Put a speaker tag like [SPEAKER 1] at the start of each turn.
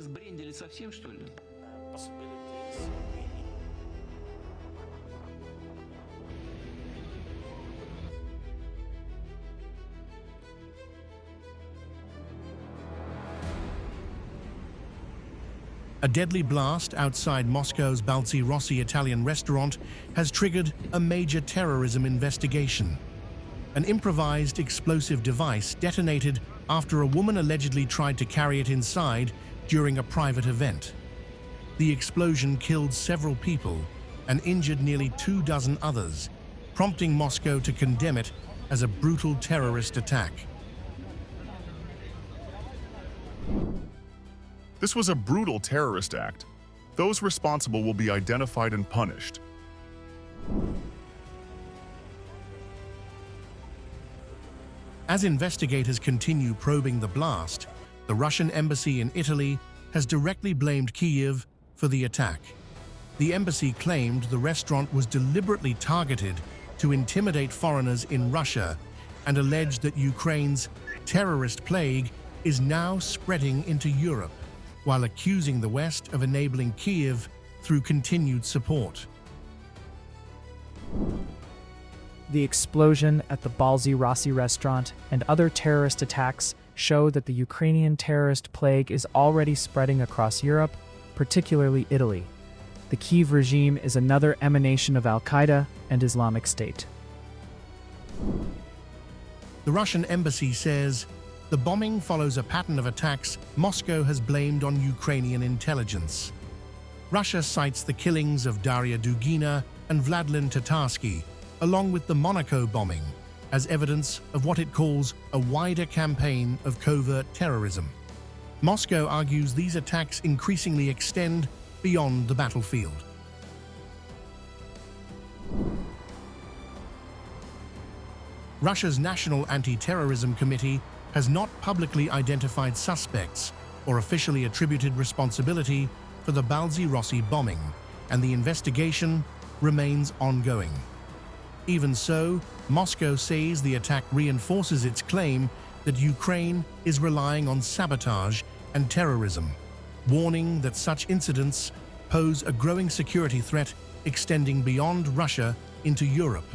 [SPEAKER 1] сбрендили совсем, что ли?
[SPEAKER 2] Possibilities.
[SPEAKER 3] A deadly blast outside Moscow's Balzi Rossi Italian restaurant has triggered a major terrorism investigation. An improvised explosive device detonated after a woman allegedly tried to carry it inside during a private event. The explosion killed several people and injured nearly 24 others, prompting Moscow to condemn it as a brutal terrorist attack.
[SPEAKER 4] This was a brutal terrorist act. Those responsible will be identified and punished.
[SPEAKER 3] As investigators continue probing the blast, the Russian embassy in Italy has directly blamed Kyiv for the attack. The embassy claimed the restaurant was deliberately targeted to intimidate foreigners in Russia and alleged that Ukraine's terrorist plague is now spreading into Europe, while accusing the West of enabling Kyiv through continued support.
[SPEAKER 5] The explosion at the Balzi Rossi restaurant and other terrorist attacks show that the Ukrainian terrorist plague is already spreading across Europe, particularly Italy. The Kyiv regime is another emanation of Al-Qaeda and Islamic State.
[SPEAKER 3] The Russian embassy says the bombing follows a pattern of attacks Moscow has blamed on Ukrainian intelligence. Russia cites the killings of Daria Dugina and Vladimir Tatarsky, along with the Monaco bombing, as evidence of what it calls a wider campaign of covert terrorism. Moscow argues these attacks increasingly extend beyond the battlefield. Russia's National Anti-Terrorism Committee has not publicly identified suspects or officially attributed responsibility for the Balzi Rossi bombing, and the investigation remains ongoing. Even so, Moscow says the attack reinforces its claim that Ukraine is relying on sabotage and terrorism, warning that such incidents pose a growing security threat extending beyond Russia into Europe.